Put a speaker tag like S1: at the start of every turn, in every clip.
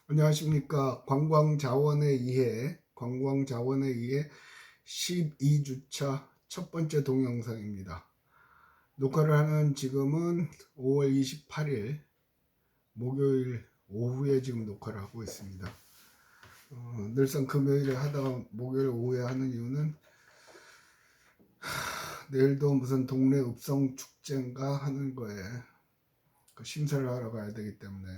S1: 안녕하십니까. 관광자원에 의해 12주차 첫 번째 동영상입니다. 녹화를 하는 지금은 5월 28일 목요일 오후에 지금 녹화를 하고 있습니다. 늘상 금요일에 하다가 목요일 오후에 하는 이유는 내일도 무슨 동네 읍성 축제인가 하는 거에 그 심사를 하러 가야 되기 때문에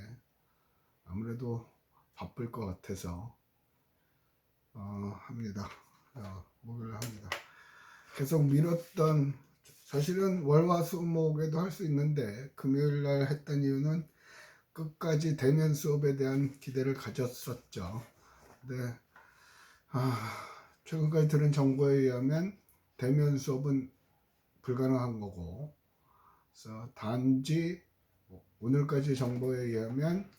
S1: 아무래도 바쁠 것 같아서 합니다. 목요일 합니다. 계속 미뤘던, 사실은 월화수목에도 할 수 있는데 금요일 날 했던 이유는 끝까지 대면 수업에 대한 기대를 가졌었죠. 근데 최근까지 들은 정보에 의하면 대면 수업은 불가능한 거고, 그래서 단지 오늘까지 정보에 의하면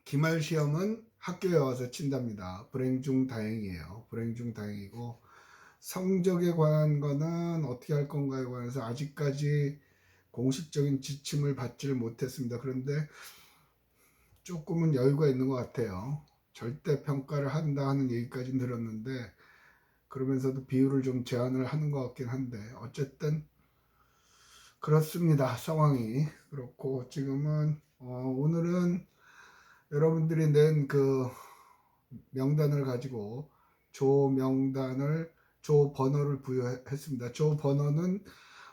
S1: 기말 시험은 학교에 와서 친답니다. 불행 중 다행이에요. 불행 중 다행이고, 성적에 관한 거는 어떻게 할 건가에 관해서 아직까지 공식적인 지침을 받지를 못했습니다. 그런데 조금은 여유가 있는 것 같아요. 절대 평가를 한다 하는 얘기까지 들었는데, 그러면서도 비율을 좀 제한을 하는 것 같긴 한데, 어쨌든 그렇습니다. 상황이 그렇고, 지금은 오늘은 여러분들이 낸 그 명단을 가지고 조 번호를 부여했습니다. 조 번호는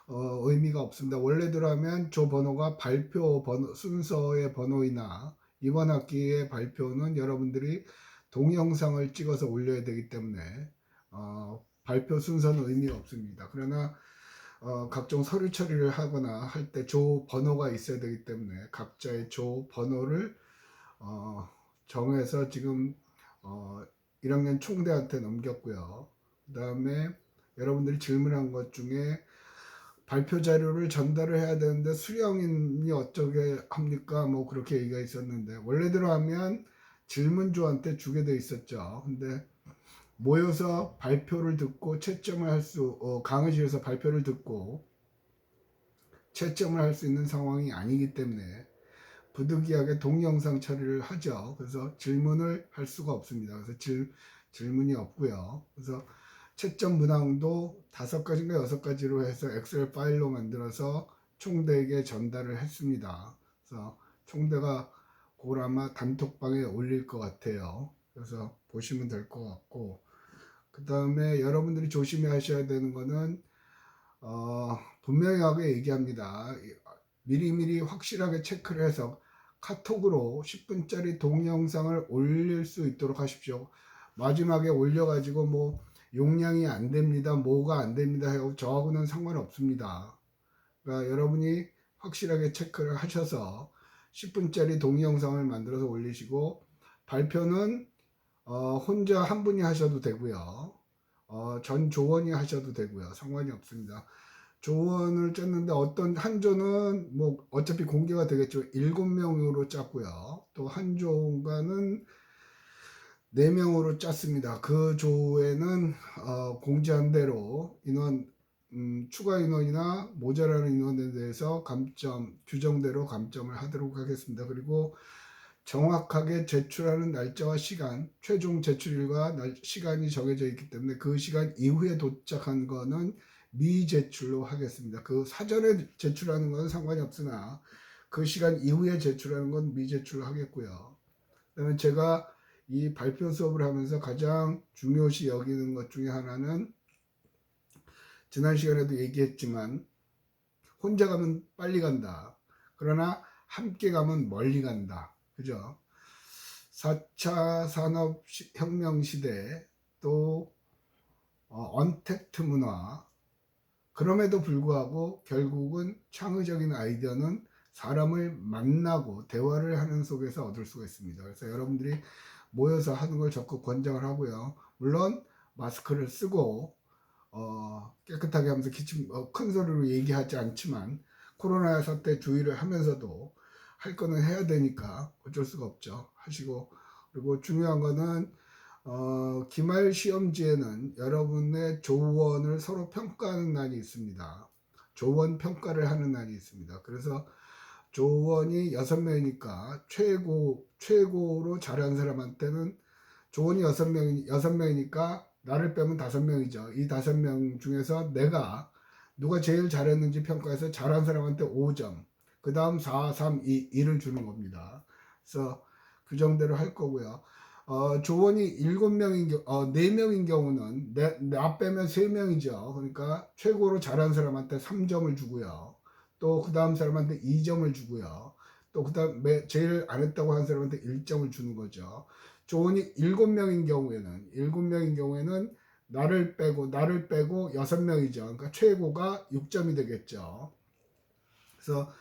S1: 의미가 없습니다. 원래대로 하면 조 번호가 발표 번호, 순서의 번호이나 이번 학기의 발표는 여러분들이 동영상을 찍어서 올려야 되기 때문에 발표 순서는 의미가 없습니다. 그러나 각종 서류 처리를 하거나 할 때 조 번호가 있어야 되기 때문에 각자의 조 번호를 정해서 지금 1학년 총대한테 넘겼고요. 그 다음에 여러분들이 질문한 것 중에 발표 자료를 전달을 해야 되는데 수령인이 어쩌게 합니까? 뭐 그렇게 얘기가 있었는데, 원래대로 하면 질문조한테 주게 돼 있었죠. 근데 모여서 발표를 듣고 채점을 강의실에서 발표를 듣고 채점을 할 수 있는 상황이 아니기 때문에 부득이하게 동영상 처리를 하죠. 그래서 질문을 할 수가 없습니다. 그래서 질문이 없고요. 그래서 채점 문항도 5가지인가 6가지로 해서 엑셀 파일로 만들어서 총대에게 전달을 했습니다. 그래서 총대가 그걸 아마 단톡방에 올릴 것 같아요. 그래서 보시면 될 것 같고, 그 다음에 여러분들이 조심하셔야 되는 거는 분명하게 얘기합니다. 미리미리 확실하게 체크를 해서 카톡으로 10분짜리 동영상을 올릴 수 있도록 하십시오. 마지막에 올려가지고 뭐 용량이 안 됩니다, 뭐가 안 됩니다 하고 저하고는 상관없습니다. 그러니까 여러분이 확실하게 체크를 하셔서 10분짜리 동영상을 만들어서 올리시고, 발표는 혼자 한 분이 하셔도 되고요. 전 조원이 하셔도 되고요. 상관이 없습니다. 조언을 짰는데 어떤 한 조는 뭐 어차피 공개가 되겠죠. 7명으로 짰고요. 또 한 조가는 4명으로 짰습니다. 그 조에는 공지한 대로 추가 인원이나 모자라는 인원에 대해서 규정대로 감점을 하도록 하겠습니다. 그리고 정확하게 제출하는 날짜와 시간, 최종 제출일과 시간이 정해져 있기 때문에 그 시간 이후에 도착한 거는 미제출로 하겠습니다. 그 사전에 제출하는 건 상관이 없으나 그 시간 이후에 제출하는 건 미제출로 하겠고요. 그다음에 제가 이 발표 수업을 하면서 가장 중요시 여기는 것 중에 하나는, 지난 시간에도 얘기했지만, 혼자 가면 빨리 간다. 그러나 함께 가면 멀리 간다. 그죠? 4차 산업혁명 시대, 또 언택트 문화, 그럼에도 불구하고 결국은 창의적인 아이디어는 사람을 만나고 대화를 하는 속에서 얻을 수가 있습니다. 그래서 여러분들이 모여서 하는 걸 적극 권장을 하고요. 물론 마스크를 쓰고 깨끗하게 하면서 큰 소리로 얘기하지 않지만 코로나 사태 주의를 하면서도 할 거는 해야 되니까 어쩔 수가 없죠. 하시고, 그리고 중요한 거는 기말 시험지에는 여러분의 조원을 서로 평가하는 날이 있습니다. 조원 평가를 하는 날이 있습니다. 그래서 조원이 6명이니까 최고로 잘한 사람한테는 조원이 6명이니까 나를 빼면 5명이죠. 이 5명 중에서 누가 제일 잘했는지 평가해서 잘한 사람한테 5점, 그 다음 4, 3, 2, 1을 주는 겁니다. 그래서 그 정도로 할 거고요. 조원이 4명인 경우는 나 빼면 3명이죠. 그러니까 최고로 잘한 사람한테 3점을 주고요. 또 그 다음 사람한테 2점을 주고요. 또 그 다음 제일 안 했다고 한 사람한테 1점을 주는 거죠. 조원이 7명인 경우에는 나를 빼고 6명이죠. 그러니까 최고가 6점이 되겠죠. 그래서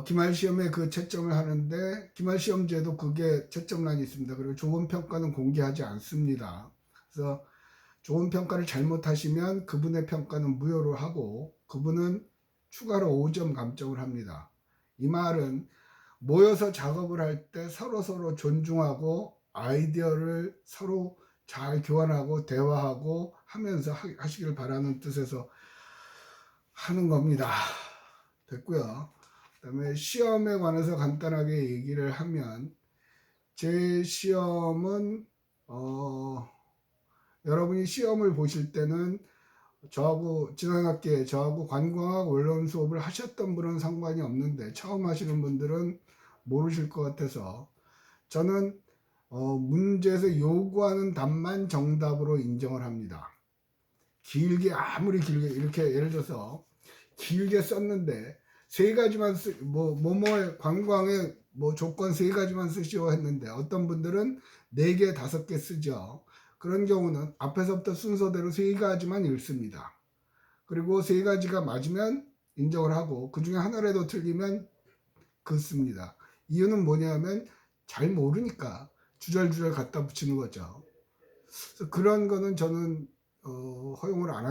S1: 기말 시험에 그 채점을 하는데 기말 시험제도 그게 채점란이 있습니다. 그리고 좋은 평가는 공개하지 않습니다. 그래서 좋은 평가를 잘못하시면 그분의 평가는 무효로 하고 그분은 추가로 5점 감점을 합니다. 이 말은 모여서 작업을 할 때 서로 존중하고 아이디어를 서로 잘 교환하고 대화하고 하면서 하시길 바라는 뜻에서 하는 겁니다. 됐고요. 그 다음에 시험에 관해서 간단하게 얘기를 하면 제 시험은 여러분이 시험을 보실 때는 지난 학기에 저하고 관광학 원론 수업을 하셨던 분은 상관이 없는데 처음 하시는 분들은 모르실 것 같아서 저는 문제에서 요구하는 답만 정답으로 인정을 합니다. 아무리 길게 이렇게 예를 들어서 길게 썼는데 세 가지만 뭐뭐의 관광의 조건 세 가지만 쓰시오 했는데 어떤 분들은 4개, 5개 쓰죠. 그런 경우는 앞에서부터 순서대로 세 가지만 읽습니다. 그리고 세 가지가 맞으면 인정을 하고 그 중에 하나라도 틀리면 긋습니다. 이유는 뭐냐면 잘 모르니까 주절주절 갖다 붙이는 거죠. 그래서 그런 거는 저는 허용을 안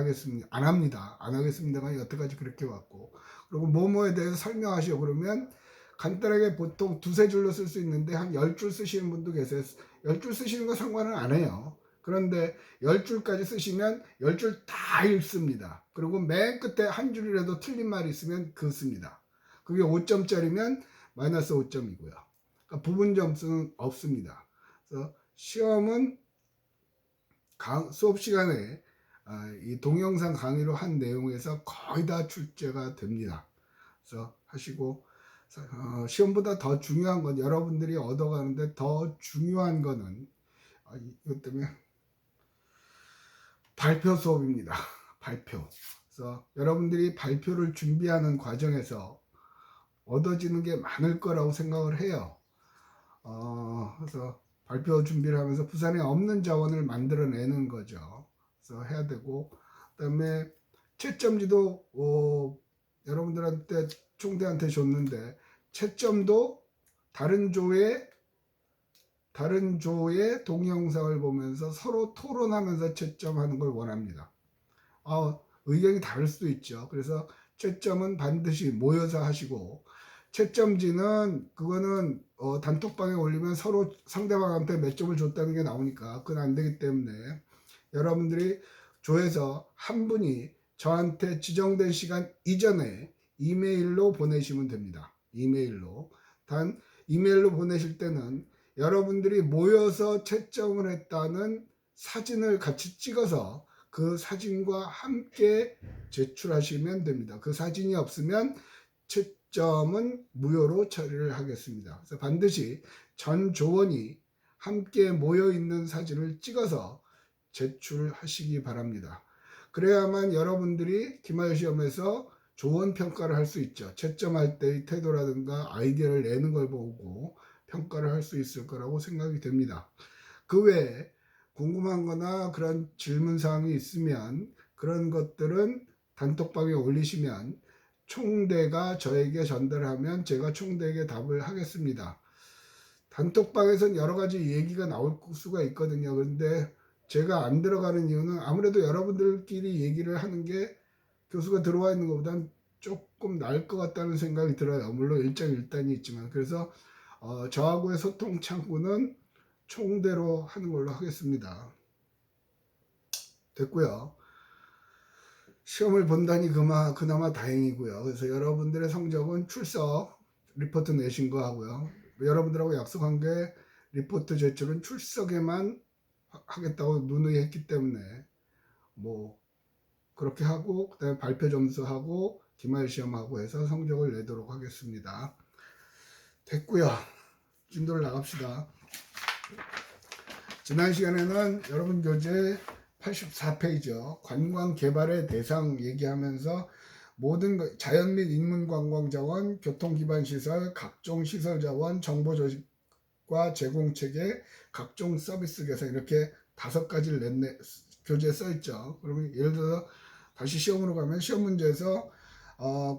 S1: 합니다. 안 하겠습니다만 여태까지 그렇게 왔고, 그리고 뭐뭐에 대해서 설명하시오 그러면 간단하게 보통 2-3줄로 쓸 수 있는데 한 10줄 쓰시는 분도 계세요. 10줄 쓰시는 거 상관은 안 해요. 그런데 10줄까지 쓰시면 10줄 다 읽습니다. 그리고 맨 끝에 한 줄이라도 틀린 말이 있으면 긋습니다. 그게 5점짜리면 마이너스 5점이고요. 그러니까 부분 점수는 없습니다. 그래서 시험은 수업 시간에 이 동영상 강의로 한 내용에서 거의 다 출제가 됩니다. 그래서 하시고 시험보다 더 중요한 건 여러분들이 얻어가는데 더 중요한 거는 이것 때문에 발표 수업입니다. 발표. 그래서 여러분들이 발표를 준비하는 과정에서 얻어지는 게 많을 거라고 생각을 해요. 그래서 발표 준비를 하면서 부산에 없는 자원을 만들어내는 거죠. 그래서 해야 되고, 그 다음에 채점지도 여러분들한테 총대한테 줬는데 채점도 다른 조의 동영상을 보면서 서로 토론하면서 채점하는 걸 원합니다. 의견이 다를 수도 있죠. 그래서 채점은 반드시 모여서 하시고, 채점지는 그거는 단톡방에 올리면 서로 상대방한테 몇 점을 줬다는 게 나오니까 그건 안 되기 때문에 여러분들이 조에서 한 분이 저한테 지정된 시간 이전에 이메일로 보내시면 됩니다. 이메일로 보내실 때는 여러분들이 모여서 채점을 했다는 사진을 같이 찍어서 그 사진과 함께 제출하시면 됩니다. 그 사진이 없으면 채점은 무효로 처리를 하겠습니다. 그래서 반드시 전 조원이 함께 모여 있는 사진을 찍어서 제출하시기 바랍니다. 그래야만 여러분들이 기말 시험에서 조원 평가를 할 수 있죠. 채점할 때의 태도라든가 아이디어를 내는 걸 보고 평가를 할 수 있을 거라고 생각이 됩니다. 그 외에 궁금한 거나 그런 질문 사항이 있으면 그런 것들은 단톡방에 올리시면 총대가 저에게 전달하면 제가 총대에게 답을 하겠습니다. 단톡방에선 여러 가지 얘기가 나올 수가 있거든요. 그런데 제가 안 들어가는 이유는 아무래도 여러분들끼리 얘기를 하는 게 교수가 들어와 있는 것보다는 조금 나을 것 같다는 생각이 들어요. 물론 일장일단이 있지만. 그래서 저하고의 소통 창구는 총대로 하는 걸로 하겠습니다. 됐고요. 시험을 본다니 그나마 다행이고요. 그래서 여러분들의 성적은 출석 리포트 내신 거 하고요. 여러분들하고 약속한 게 리포트 제출은 출석에만 하겠다고 누누이했기 때문에 뭐 그렇게 하고 그다음에 발표 점수하고 기말 시험하고 해서 성적을 내도록 하겠습니다. 됐고요. 진도를 나갑시다. 지난 시간에는 여러분 교재 84페이지요. 관광 개발의 대상 얘기하면서 모든 자연 및 인문 관광 자원, 교통 기반 시설, 각종 시설 자원, 정보 조직과 제공 체계, 각종 서비스 개선 이렇게 5가지를 교재에 써 있죠. 그러면 예를 들어서 다시 시험으로 가면 시험 문제에서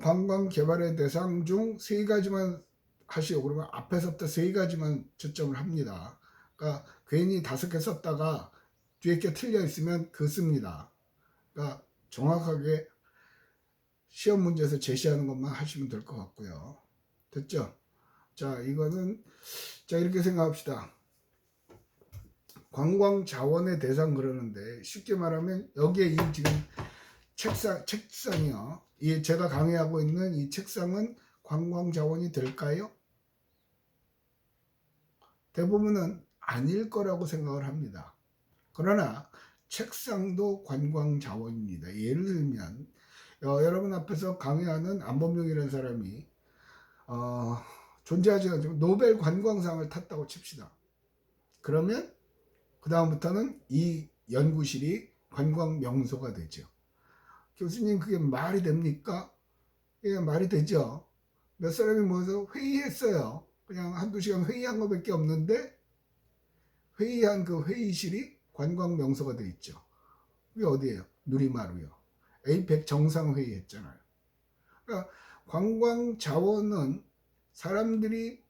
S1: 관광 개발의 대상 중 3가지만 하시오. 그러면 앞에서부터 3가지만 채점을 합니다. 그러니까 괜히 5개 썼다가 뒤에 게 틀려 있으면 그 씁니다. 그러니까 정확하게 시험 문제에서 제시하는 것만 하시면 될 것 같고요. 됐죠? 자, 이거는 자 이렇게 생각합시다. 관광 자원의 대상 그러는데 쉽게 말하면 여기에 이 지금 책상이요. 이 제가 강의하고 있는 이 책상은 관광 자원이 될까요? 대부분은 아닐 거라고 생각을 합니다. 그러나 책상도 관광 자원입니다. 예를 들면 여러분 앞에서 강의하는 안범용이라는 사람이 존재하지 않지만 노벨 관광상을 탔다고 칩시다. 그러면 그 다음부터는 이 연구실이 관광 명소가 되죠. 교수님 그게 말이 됩니까? 예, 말이 되죠. 몇 사람이 모여서 회의했어요. 그냥 한두 시간 회의한 것밖에 없는데 회의한 그 회의실이 관광 명소가 돼 있죠. 그게 어디예요? 누리마루요. 에이펙 정상회의 했잖아요. 그러니까 관광 자원은 사람들이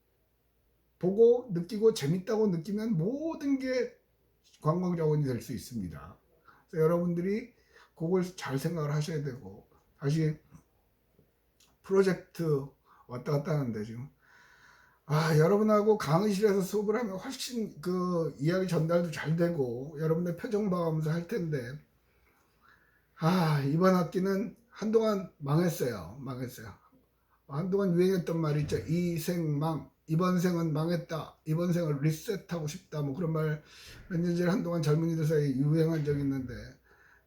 S1: 보고 느끼고 재밌다고 느끼면 모든 게 관광 자원이 될 수 있습니다. 그래서 여러분들이 그걸 잘 생각을 하셔야 되고 다시 프로젝트 왔다 갔다 하는데 지금 여러분하고 강의실에서 수업을 하면 훨씬 그 이야기 전달도 잘 되고 여러분의 표정 봐가면서 할 텐데 이번 학기는 한동안 망했어요. 한동안 유행했던 말 있죠. 이생망. 이번 생은 망했다. 이번 생을 리셋하고 싶다. 뭐 그런 말 몇 년 전에 한동안 젊은이들 사이에 유행한 적이 있는데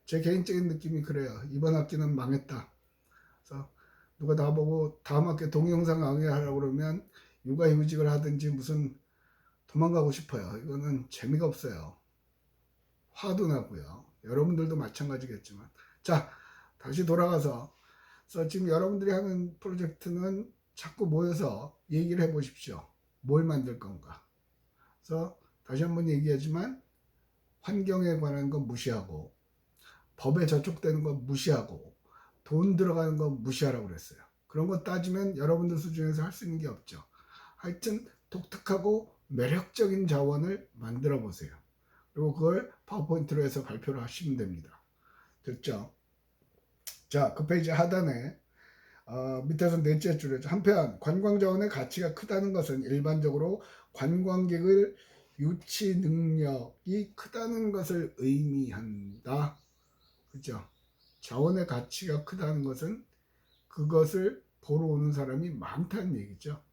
S1: 제 개인적인 느낌이 그래요. 이번 학기는 망했다. 그래서 누가 나보고 다음 학기에 동영상 강의하라고 그러면 육아휴직을 하든지 무슨 도망가고 싶어요. 이거는 재미가 없어요. 화도 나고요. 여러분들도 마찬가지겠지만. 자, 다시 돌아가서 지금 여러분들이 하는 프로젝트는 자꾸 모여서 얘기를 해보십시오. 뭘 만들 건가. 그래서 다시 한번 얘기하지만 환경에 관한 건 무시하고 법에 저촉되는 건 무시하고 돈 들어가는 건 무시하라고 그랬어요. 그런 거 따지면 여러분들 수준에서 할 수 있는 게 없죠. 하여튼 독특하고 매력적인 자원을 만들어 보세요. 그리고 그걸 파워포인트로 해서 발표를 하시면 됩니다. 됐죠? 자, 그 페이지 하단에 밑에서 넷째 줄에 한편 관광자원의 가치가 크다는 것은 일반적으로 관광객을 유치 능력이 크다는 것을 의미한다. 그죠? 자원의 가치가 크다는 것은 그것을 보러 오는 사람이 많다는 얘기죠.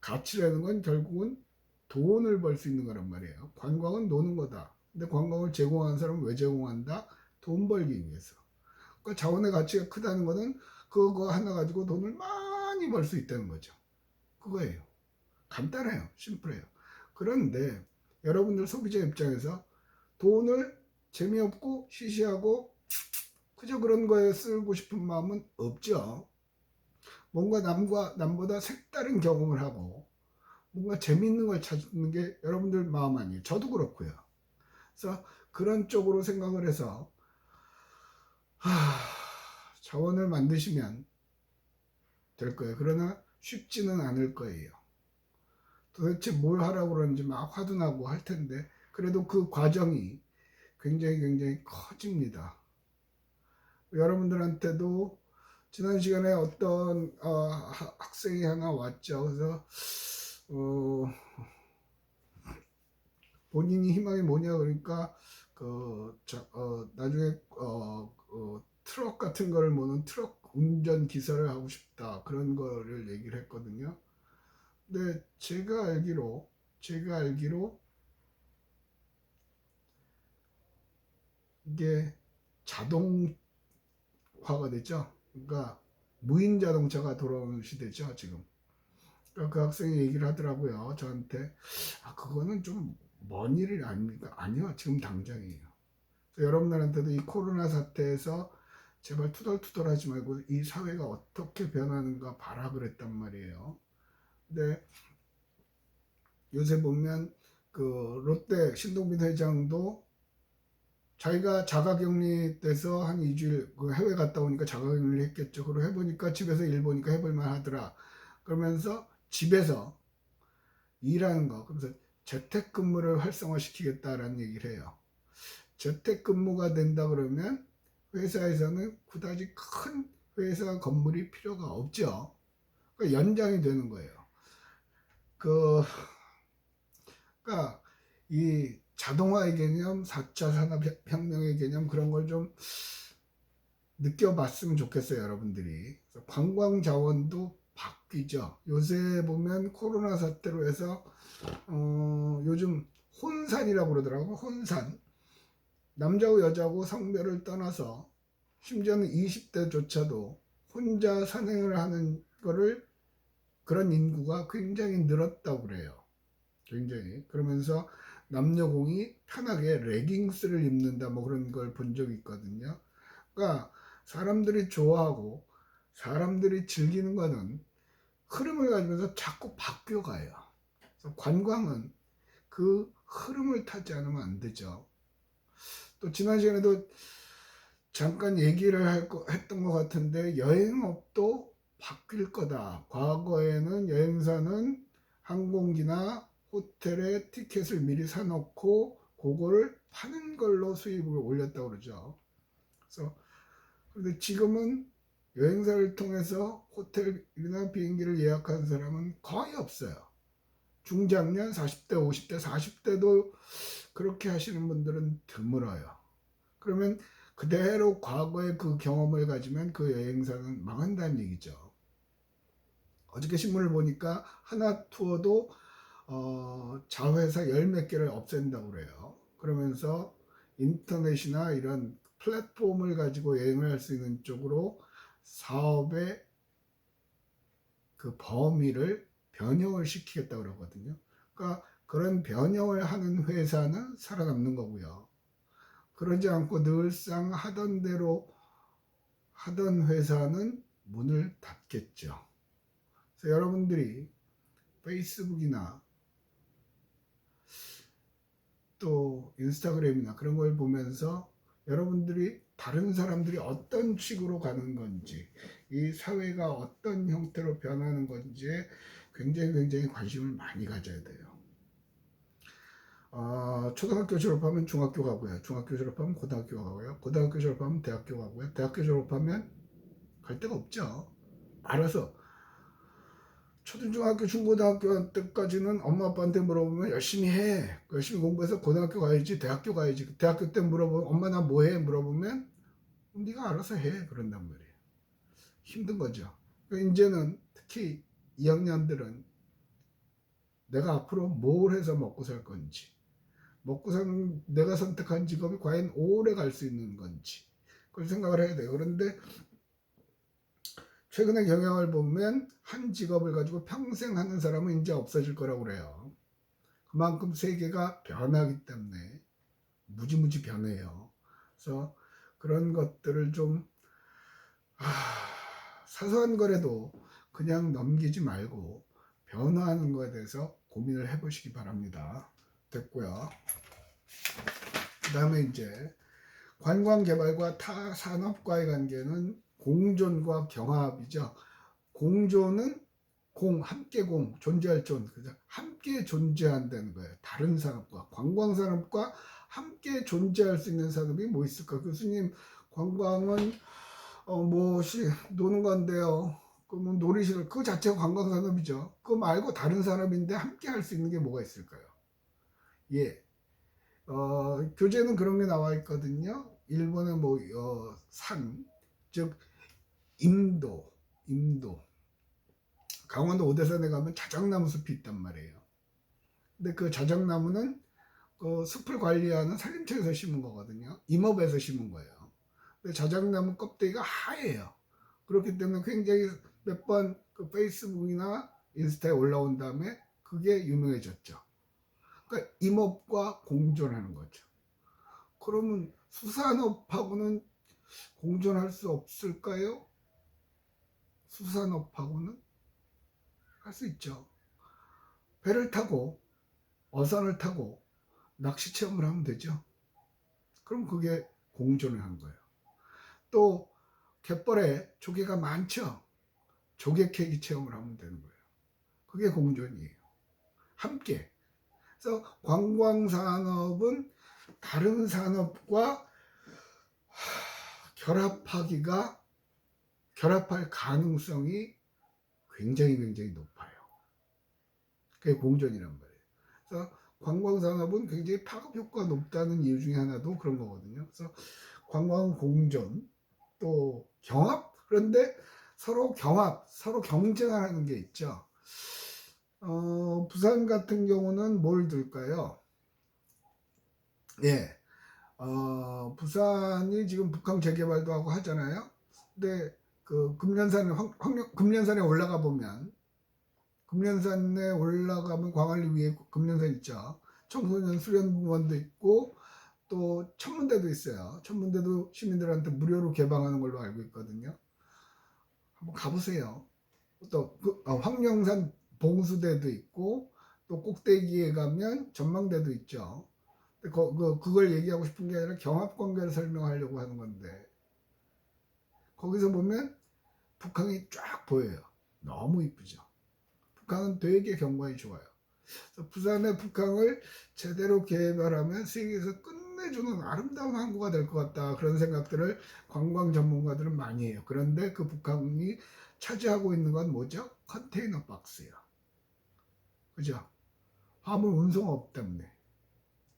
S1: 가치라는 건 결국은 돈을 벌 수 있는 거란 말이에요. 관광은 노는 거다. 근데 관광을 제공하는 사람은 왜 제공한다? 돈 벌기 위해서. 그러니까 자원의 가치가 크다는 거는 그거 하나 가지고 돈을 많이 벌 수 있다는 거죠. 그거예요. 간단해요. 심플해요. 그런데 여러분들 소비자 입장에서 돈을 재미없고 시시하고 그저 그런 거에 쓰고 싶은 마음은 없죠. 뭔가 남보다 색다른 경험을 하고 뭔가 재밌는 걸 찾는 게 여러분들 마음 아니에요. 저도 그렇고요. 그래서 그런 쪽으로 생각을 해서 자원을 만드시면 될 거예요. 그러나 쉽지는 않을 거예요. 도대체 뭘 하라고 그러는지 막 화도 나고 할 텐데 그래도 그 과정이 굉장히 커집니다. 여러분들한테도 지난 시간에 어떤 학생이 하나 왔죠. 그래서 본인이 희망이 뭐냐 그러니까 나중에 트럭 같은 거를 모는 트럭 운전 기사를 하고 싶다 그런 거를 얘기를 했거든요. 근데 제가 알기로 이게 자동화가 됐죠. 그러니까 무인 자동차가 돌아오는 시대죠 지금. 그러니까 그 학생이 얘기를 하더라고요 저한테. 그거는 좀 먼 일이 아닙니까? 아니요, 지금 당장이에요. 여러분들한테도 이 코로나 사태에서 제발 투덜투덜하지 말고 이 사회가 어떻게 변하는가 봐라 그랬단 말이에요. 근데 요새 보면 그 롯데 신동빈 회장도 자기가 자가격리 돼서 한 2주일 그 해외 갔다 오니까 자가격리를 했겠죠. 그리고 해보니까 집에서 일 보니까 해볼만 하더라. 그러면서 집에서 일하는 거, 그래서 재택근무를 활성화시키겠다라는 얘기를 해요. 재택근무가 된다 그러면 회사에서는 그다지 큰 회사 건물이 필요가 없죠. 그러니까 연장이 되는 거예요. 그, 그러니까 이 자동화의 개념, 4차 산업혁명의 개념 그런 걸 좀 느껴봤으면 좋겠어요, 여러분들이. 관광 자원도 바뀌죠. 요새 보면 코로나 사태로 해서 요즘 혼산이라고 그러더라고. 혼산. 남자고 여자고 성별을 떠나서 심지어는 20대조차도 혼자 산행을 하는 거를 그런 인구가 굉장히 늘었다고 그래요. 굉장히. 그러면서 남녀공이 편하게 레깅스를 입는다 뭐 그런 걸 본 적이 있거든요. 그러니까 사람들이 좋아하고 사람들이 즐기는 거는 흐름을 가지면서 자꾸 바뀌어가요. 그래서 관광은 그 흐름을 타지 않으면 안 되죠. 또 지난 시간에도 잠깐 얘기를 했던 것 같은데 여행업도 바뀔 거다. 과거에는 여행사는 항공기나 호텔에 티켓을 미리 사놓고 그거를 파는 걸로 수입을 올렸다고 그러죠. 그래서 근데 지금은 여행사를 통해서 호텔이나 비행기를 예약한 사람은 거의 없어요. 중장년 40대, 50대, 40대도 그렇게 하시는 분들은 드물어요. 그러면 그대로 과거의 그 경험을 가지면 그 여행사는 망한다는 얘기죠. 어저께 신문을 보니까 하나 투어도 자회사 열 몇 개를 없앤다고 그래요. 그러면서 인터넷이나 이런 플랫폼을 가지고 여행을 할 수 있는 쪽으로 사업의 그 범위를 변형을 시키겠다고 그러거든요. 그러니까 그런 변형을 하는 회사는 살아남는 거고요. 그러지 않고 늘상 하던 대로 하던 회사는 문을 닫겠죠. 그래서 여러분들이 페이스북이나 또 인스타그램이나 그런 걸 보면서 여러분들이 다른 사람들이 어떤 식으로 가는 건지, 이 사회가 어떤 형태로 변하는 건지에 굉장히 관심을 많이 가져야 돼요. 초등학교 졸업하면 중학교 가고요. 중학교 졸업하면 고등학교 가고요. 고등학교 졸업하면 대학교 가고요. 대학교 졸업하면 갈 데가 없죠. 알아서 초등중학교 중고등학교 때까지는 엄마 아빠한테 물어보면 열심히 해, 열심히 공부해서 고등학교 가야지, 대학교 가야지. 대학교 때 물어보면 엄마 나 뭐해 물어보면 네가 알아서 해 그런단 말이에요. 힘든 거죠. 그러니까 이제는 특히 2학년들은 내가 앞으로 뭘 해서 먹고 살 건지, 먹고 사는 내가 선택한 직업이 과연 오래 갈 수 있는 건지 그걸 생각을 해야 돼요. 그런데 최근의 경향을 보면 한 직업을 가지고 평생 하는 사람은 이제 없어질 거라고 그래요. 그만큼 세계가 변하기 때문에 무지무지 변해요. 그래서 그런 것들을 좀 사소한 거라도 그냥 넘기지 말고 변화하는 거에 대해서 고민을 해보시기 바랍니다. 됐고요. 그 다음에 이제 관광개발과 타 산업과의 관계는 공존과 경합이죠. 공존은 함께 존재할 그죠? 함께 존재한다는 거예요. 다른 산업과, 관광산업과 함께 존재할 수 있는 산업이 뭐 있을까? 교수님, 관광은 노는 건데요. 그러면 놀이시설, 그 자체가 관광산업이죠. 그거 말고 다른 산업인데 함께 할 수 있는 게 뭐가 있을까요? 예. 교재는 그런 게 나와 있거든요. 일본의 산, 즉, 임도. 강원도 오대산에 가면 자작나무 숲이 있단 말이에요. 근데 그 자작나무는 그 숲을 관리하는 산림청에서 심은 거거든요. 임업에서 심은 거예요. 근데 자작나무 껍데기가 하얘요. 그렇기 때문에 굉장히 몇 번 그 페이스북이나 인스타에 올라온 다음에 그게 유명해졌죠. 그러니까 임업과 공존하는 거죠. 그러면 수산업하고는 공존할 수 없을까요? 수산업하고는 할 수 있죠. 배를 타고 어선을 타고 낚시 체험을 하면 되죠. 그럼 그게 공존을 한 거예요. 또 갯벌에 조개가 많죠. 조개 캐기 체험을 하면 되는 거예요. 그게 공존이에요. 함께. 그래서 관광산업은 다른 산업과 결합할 가능성이 굉장히 높아요. 그게 공존이란 말이에요. 그래서 관광산업은 굉장히 파급 효과가 높다는 이유 중에 하나도 그런 거거든요. 그래서 관광 공존, 또 경합. 그런데 서로 경쟁하는 게 있죠. 부산 같은 경우는 뭘 들까요? 예, 부산이 지금 북한 재개발도 하고 하잖아요. 근데 그 금련산에 올라가 보면, 금련산에 올라가면 광안리 위에 금련산 있죠. 청소년 수련원도 있고 또 천문대도 있어요. 천문대도 시민들한테 무료로 개방하는 걸로 알고 있거든요. 한번 가보세요. 또 황령산 봉수대도 있고 또 꼭대기에 가면 전망대도 있죠. 그걸 얘기하고 싶은 게 아니라 경합관계를 설명하려고 하는 건데, 거기서 보면 북한이 쫙 보여요. 너무 이쁘죠. 북한은 되게 경관이 좋아요. 그래서 부산의 북한을 제대로 개발하면 세계에서 끝내주는 아름다운 항구가 될 것 같다, 그런 생각들을 관광 전문가들은 많이 해요. 그런데 그 북한이 차지하고 있는 건 뭐죠? 컨테이너 박스예요. 그죠? 화물 운송업 때문에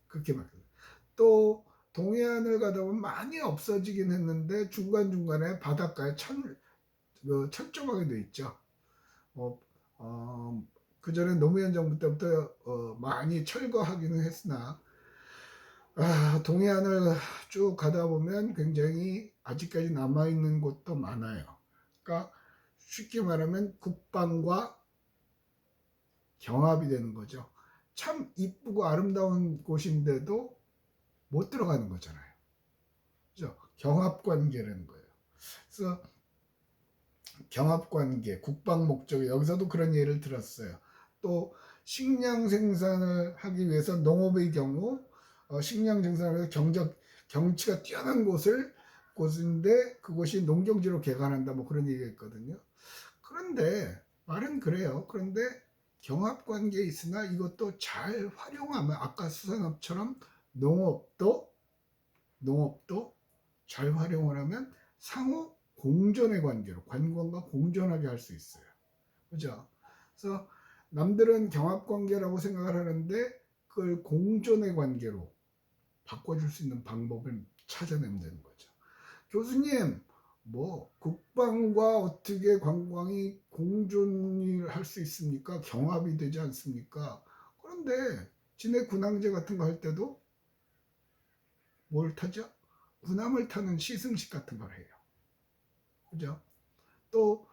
S1: 그렇게 막혀요. 또 동해안을 가다 보면 많이 없어지긴 했는데 중간중간에 바닷가에 철조망이 돼 있죠. 어, 그 전에 노무현 정부 때부터 많이 철거하기는 했으나, 동해안을 쭉 가다 보면 굉장히 아직까지 남아있는 곳도 많아요. 그러니까 쉽게 말하면 국방과 경합이 되는 거죠. 참 이쁘고 아름다운 곳인데도 못 들어가는 거잖아요. 그죠? 경합관계라는 거예요. 그래서 경합관계, 국방 목적, 여기서도 그런 예를 들었어요. 또 식량 생산을 하기 위해서 농업의 경우 식량 생산을 경치가 뛰어난 곳인데 그곳이 농경지로 개간한다, 뭐 그런 얘기가 있거든요. 그런데 말은 그래요. 그런데 경합관계에 있으나 이것도 잘 활용하면 아까 수산업처럼 농업도 잘 활용을 하면 상호 공존의 관계로 관광과 공존하게 할 수 있어요. 그죠? 그래서 남들은 경합관계라고 생각을 하는데 그걸 공존의 관계로 바꿔줄 수 있는 방법을 찾아내면 되는 거죠. 교수님, 뭐 국방과 어떻게 관광이 공존을 할 수 있습니까? 경합이 되지 않습니까? 그런데 진해 군항제 같은 거 할 때도 뭘 타죠? 군함을 타는 시승식 같은 걸 해요. 그죠? 또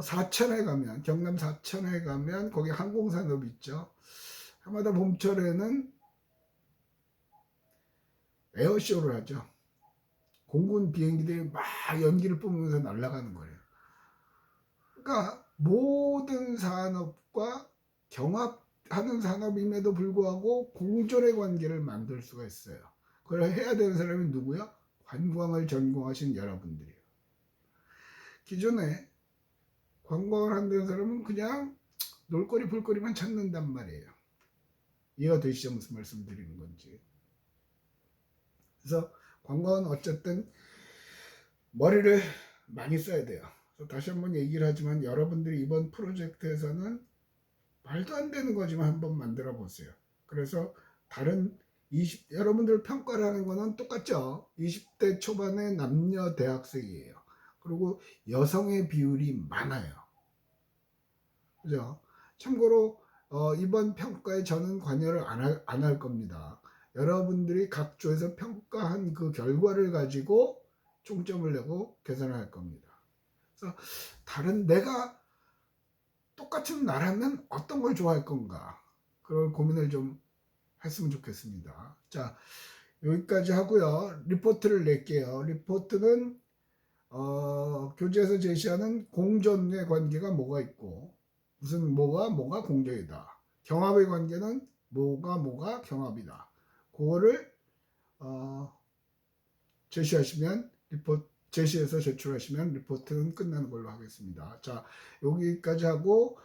S1: 사천에 가면, 경남 사천에 가면 거기 항공산업이 있죠. 해마다 봄철에는 에어쇼를 하죠. 공군 비행기들이 막 연기를 뿜으면서 날아가는 거예요. 그러니까 모든 산업과 경합하는 산업임에도 불구하고 공존의 관계를 만들 수가 있어요. 그걸 해야 되는 사람이 누구야? 관광을 전공하신 여러분들이에요. 기존에 관광을 한다는 사람은 그냥 놀거리 볼거리만 찾는단 말이에요. 이해가 되시죠? 무슨 말씀 드리는 건지. 그래서 관광은 어쨌든 머리를 많이 써야 돼요. 그래서 다시 한번 얘기를 하지만 여러분들이 이번 프로젝트에서는 말도 안 되는 거지만 한번 만들어 보세요. 그래서 다른 여러분들 평가를 하는 거는 똑같죠. 20대 초반의 남녀 대학생이에요. 그리고 여성의 비율이 많아요. 그죠? 참고로 이번 평가에 저는 관여를 안 할 겁니다. 여러분들이 각 조에서 평가한 그 결과를 가지고 총점을 내고 계산을 할 겁니다. 그래서 다른 내가 똑같은 나라면 어떤 걸 좋아할 건가, 그런 고민을 좀 했으면 좋겠습니다. 자, 여기까지 하고요. 리포트를 낼게요. 리포트는 교재에서 제시하는 공존의 관계가 뭐가 있고, 무슨 뭐가 공존이다. 경합의 관계는 뭐가 경합이다. 그거를 제시하시면 제시해서 제출하시면 리포트는 끝나는 걸로 하겠습니다. 자, 여기까지 하고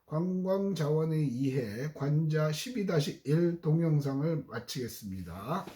S1: 관광자원의 이해 관자 12-1 동영상을 마치겠습니다.